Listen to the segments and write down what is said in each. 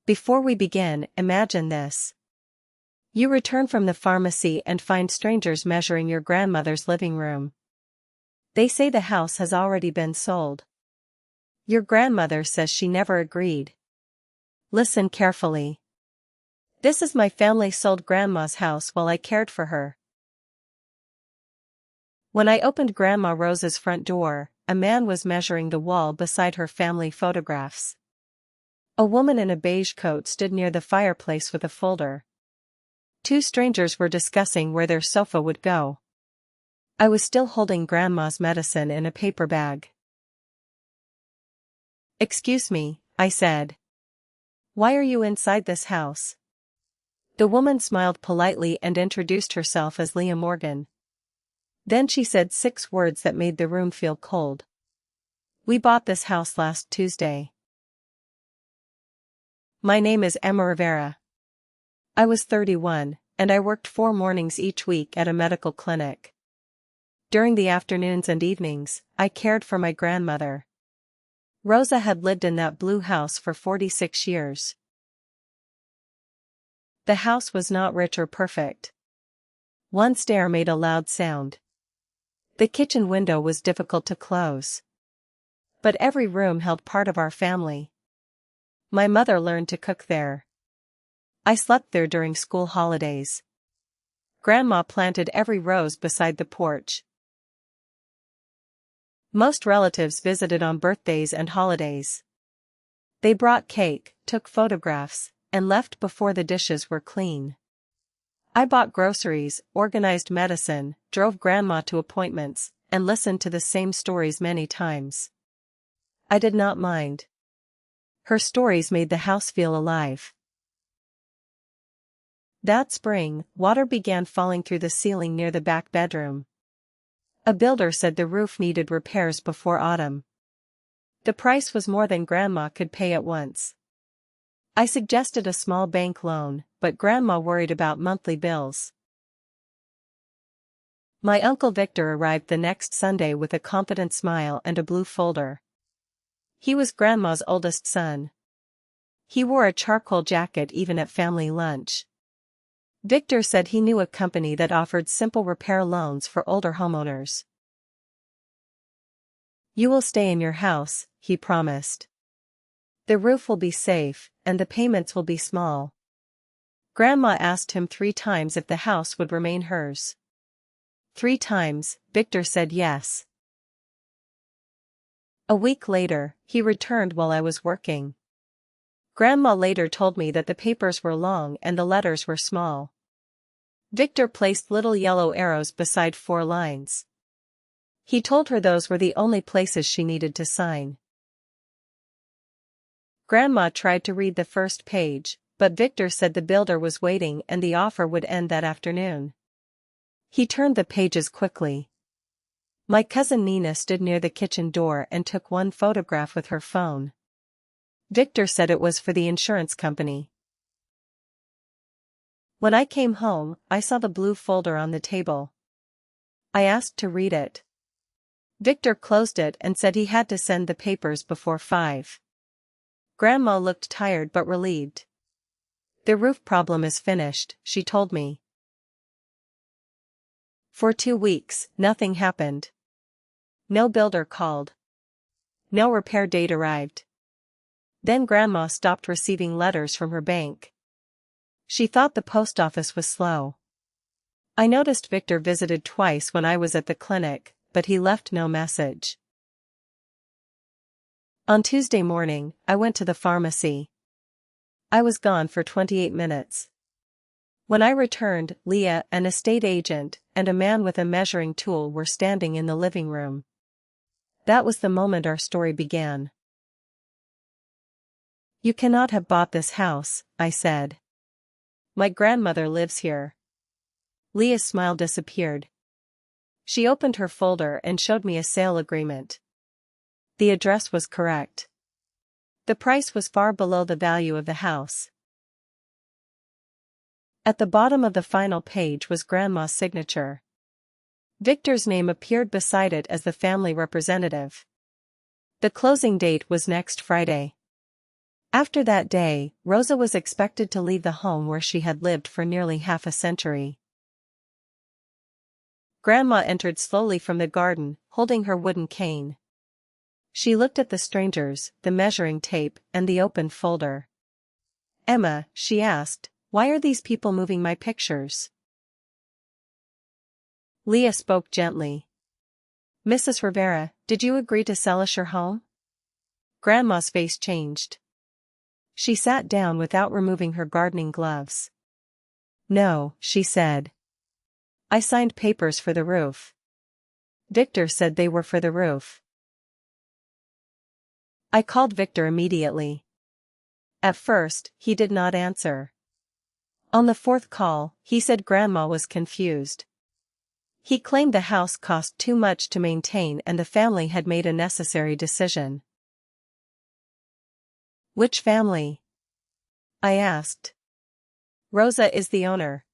Before we begin, imagine this. You return from the pharmacy and find strangers measuring your grandmother's living room. They say the house has already been sold. Your grandmother says she never agreed. Listen carefully. This is my family sold grandma's house while I cared for her. When I opened Grandma Rosa's front door, a man was measuring the wall beside her family photographs. A woman in a beige coat stood near the fireplace with a folder. Two strangers were discussing where their sofa would go. I was still holding Grandma's medicine in a paper bag. "Excuse me," I said. "Why are you inside this house?" The woman smiled politely and introduced herself as Leah Morgan. Then she said 6 words that made the room feel cold. "We bought this house last Tuesday. My name is Emma Rivera. I was 31, and I worked 4 mornings each week at a medical clinic. During the afternoons and evenings, I cared for my grandmother. Rosa had lived in that blue house for 46 years. The house was not rich or perfect. One stair made a loud sound. The kitchen window was difficult to close. But every room held part of our family. My mother learned to cook there. I slept there during school holidays. Grandma planted every rose beside the porch. Most relatives visited on birthdays and holidays. They brought cake, took photographs, and left before the dishes were clean. I bought groceries, organized medicine, drove Grandma to appointments, and listened to the same stories many times. I did not mind. Her stories made the house feel alive. That spring, water began falling through the ceiling near the back bedroom. A builder said the roof needed repairs before autumn. The price was more than Grandma could pay at once. I suggested a small bank loan, but Grandma worried about monthly bills. My Uncle Victor arrived the next Sunday with a confident smile and a blue folder. He was Grandma's oldest son. He wore a charcoal jacket even at family lunch. Victor said he knew a company that offered simple repair loans for older homeowners. "You will stay in your house," he promised. "The roof will be safe, and the payments will be small." Grandma asked him 3 times if the house would remain hers. 3 times, Victor said yes. A week later, he returned while I was working. Grandma later told me that the papers were long and the letters were small. Victor placed little yellow arrows beside 4 lines. He told her those were the only places she needed to sign. Grandma tried to read the first page, but Victor said the builder was waiting and the offer would end that afternoon. He turned the pages quickly. My cousin Nina stood near the kitchen door and took one photograph with her phone. Victor said it was for the insurance company. When I came home, I saw the blue folder on the table. I asked to read it. Victor closed it and said he had to send the papers before 5. Grandma looked tired but relieved. "The roof problem is finished," she told me. For 2 weeks, nothing happened. No builder called. No repair date arrived. Then Grandma stopped receiving letters from her bank. She thought the post office was slow. I noticed Victor visited twice when I was at the clinic, but he left no message. On Tuesday morning, I went to the pharmacy. I was gone for 28 minutes. When I returned, Leah, an estate agent, and a man with a measuring tool were standing in the living room. That was the moment our story began. "You cannot have bought this house," I said. "My grandmother lives here." Leah's smile disappeared. She opened her folder and showed me a sale agreement. The address was correct. The price was far below the value of the house. At the bottom of the final page was Grandma's signature. Victor's name appeared beside it as the family representative. The closing date was next Friday. After that day, Rosa was expected to leave the home where she had lived for nearly half a century. Grandma entered slowly from the garden, holding her wooden cane. She looked at the strangers, the measuring tape, and the open folder. "Emma," she asked, "why are these people moving my pictures?" Leah spoke gently. "Mrs. Rivera, did you agree to sell us your home?" Grandma's face changed. She sat down without removing her gardening gloves. "No," she said. "I signed papers for the roof." Victor said they were for the roof. I called Victor immediately. At first, he did not answer. On the fourth call, he said Grandma was confused. He claimed the house cost too much to maintain and the family had made a necessary decision. "Which family?" I asked. "Rosa is the owner."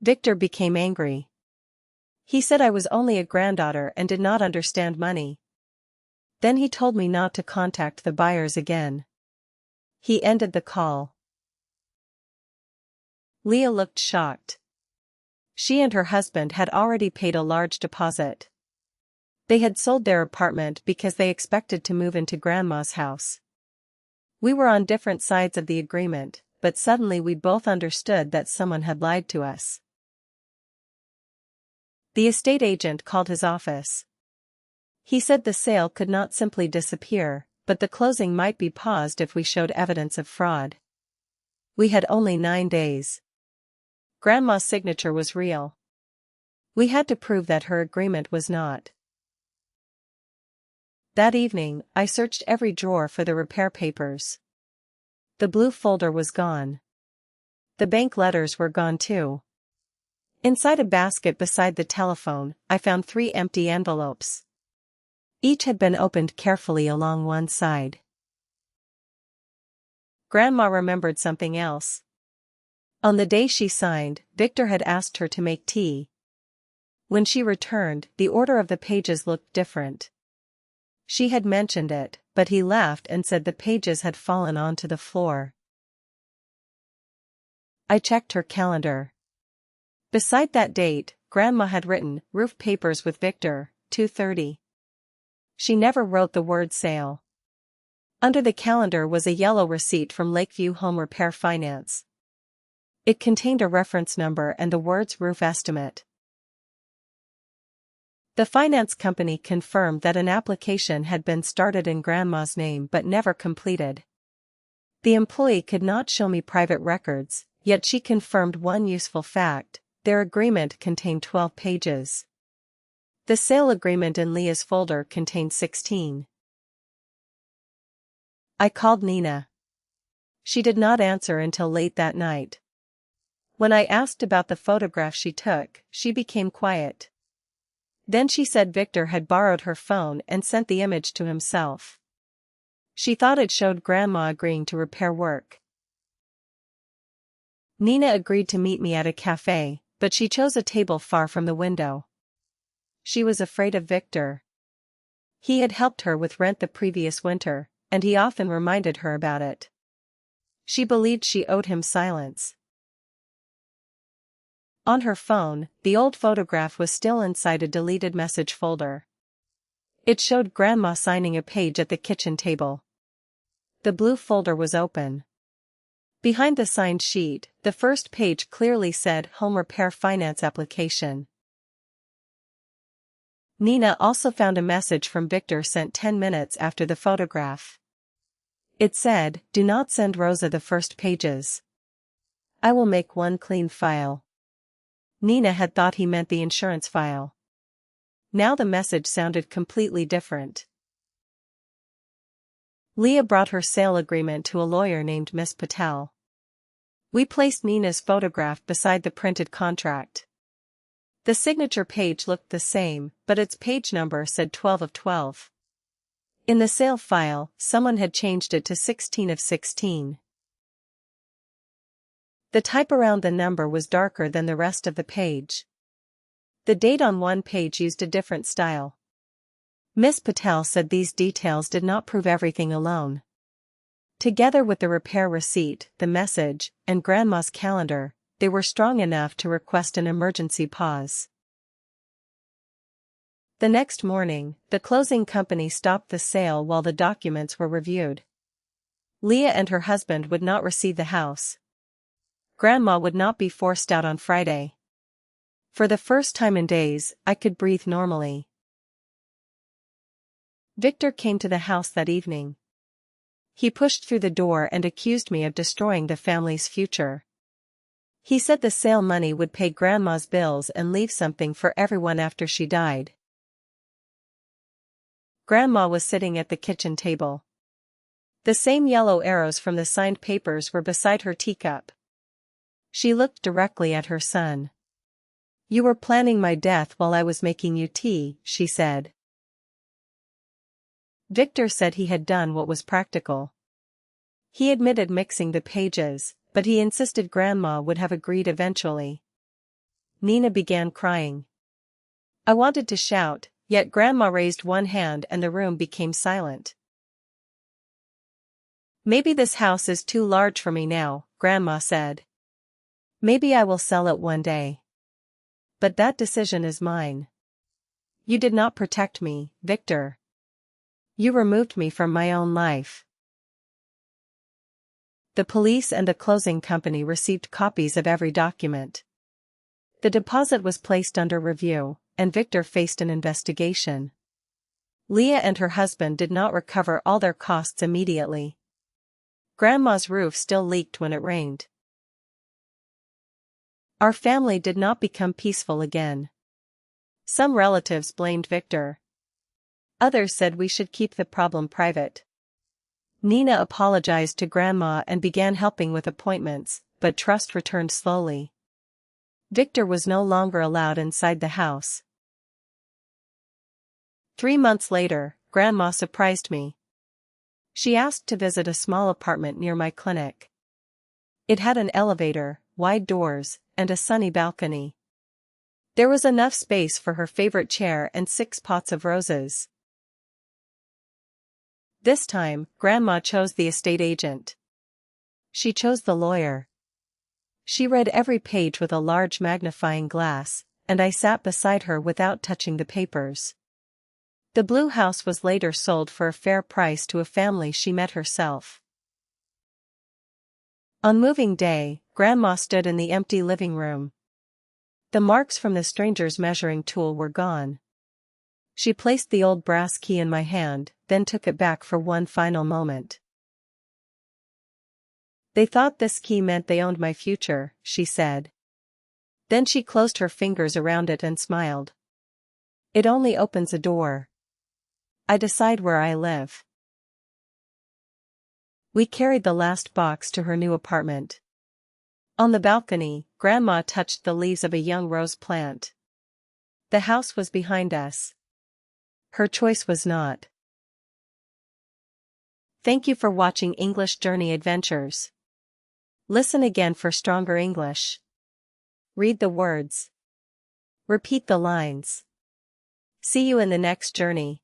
Victor became angry. He said I was only a granddaughter and did not understand money. Then he told me not to contact the buyers again. He ended the call. Leah looked shocked. She and her husband had already paid a large deposit. They had sold their apartment because they expected to move into Grandma's house. We were on different sides of the agreement, but suddenly we both understood that someone had lied to us. The estate agent called his office. He said the sale could not simply disappear, but the closing might be paused if we showed evidence of fraud. We had only 9 days. Grandma's signature was real. We had to prove that her agreement was not. That evening, I searched every drawer for the repair papers. The blue folder was gone. The bank letters were gone too. Inside a basket beside the telephone, I found 3 empty envelopes. Each had been opened carefully along one side. Grandma remembered something else. On the day she signed, Victor had asked her to make tea. When she returned, the order of the pages looked different. She had mentioned it, but he laughed and said the pages had fallen onto the floor. I checked her calendar. Beside that date, Grandma had written, "Roof papers with Victor, 2:30. She never wrote the word sale. Under the calendar was a yellow receipt from Lakeview Home Repair Finance. It contained a reference number and the words roof estimate. The finance company confirmed that an application had been started in Grandma's name but never completed. The employee could not show me private records, yet she confirmed one useful fact: their agreement contained 12 pages. The sale agreement in Leah's folder contained 16. I called Nina. She did not answer until late that night. When I asked about the photograph she took, she became quiet. Then she said Victor had borrowed her phone and sent the image to himself. She thought it showed Grandma agreeing to repair work. Nina agreed to meet me at a cafe, but she chose a table far from the window. She was afraid of Victor. He had helped her with rent the previous winter, and he often reminded her about it. She believed she owed him silence. On her phone, the old photograph was still inside a deleted message folder. It showed Grandma signing a page at the kitchen table. The blue folder was open. Behind the signed sheet, the first page clearly said Home Repair Finance Application. Nina also found a message from Victor sent 10 minutes after the photograph. It said, "Do not send Rosa the first pages. I will make one clean file." Nina had thought he meant the insurance file. Now the message sounded completely different. Leah brought her sale agreement to a lawyer named Miss Patel. We placed Nina's photograph beside the printed contract. The signature page looked the same, but its page number said 12 of 12. In the sale file, someone had changed it to 16 of 16. The type around the number was darker than the rest of the page. The date on one page used a different style. Miss Patel said these details did not prove everything alone. Together with the repair receipt, the message, and Grandma's calendar, they were strong enough to request an emergency pause. The next morning, the closing company stopped the sale while the documents were reviewed. Leah and her husband would not receive the house. Grandma would not be forced out on Friday. For the first time in days, I could breathe normally. Victor came to the house that evening. He pushed through the door and accused me of destroying the family's future. He said the sale money would pay Grandma's bills and leave something for everyone after she died. Grandma was sitting at the kitchen table. The same yellow arrows from the signed papers were beside her teacup. She looked directly at her son. "You were planning my death while I was making you tea," she said. Victor said he had done what was practical. He admitted mixing the pages, but he insisted Grandma would have agreed eventually. Nina began crying. I wanted to shout, yet Grandma raised one hand and the room became silent. "Maybe this house is too large for me now," Grandma said. "Maybe I will sell it one day. But that decision is mine. You did not protect me, Victor. You removed me from my own life." The police and the closing company received copies of every document. The deposit was placed under review, and Victor faced an investigation. Leah and her husband did not recover all their costs immediately. Grandma's roof still leaked when it rained. Our family did not become peaceful again. Some relatives blamed Victor. Others said we should keep the problem private. Nina apologized to Grandma and began helping with appointments, but trust returned slowly. Victor was no longer allowed inside the house. 3 months later, Grandma surprised me. She asked to visit a small apartment near my clinic. It had an elevator, wide doors, and a sunny balcony. There was enough space for her favorite chair and 6 pots of roses. This time, Grandma chose the estate agent. She chose the lawyer. She read every page with a large magnifying glass, and I sat beside her without touching the papers. The blue house was later sold for a fair price to a family she met herself. On moving day, Grandma stood in the empty living room. The marks from the stranger's measuring tool were gone. She placed the old brass key in my hand, then took it back for one final moment. "They thought this key meant they owned my future," she said. Then she closed her fingers around it and smiled. "It only opens a door. I decide where I live." We carried the last box to her new apartment. On the balcony, Grandma touched the leaves of a young rose plant. The house was behind us. Her choice was not. Thank you for watching English Journey Adventures. Listen again for stronger English. Read the words. Repeat the lines. See you in the next journey.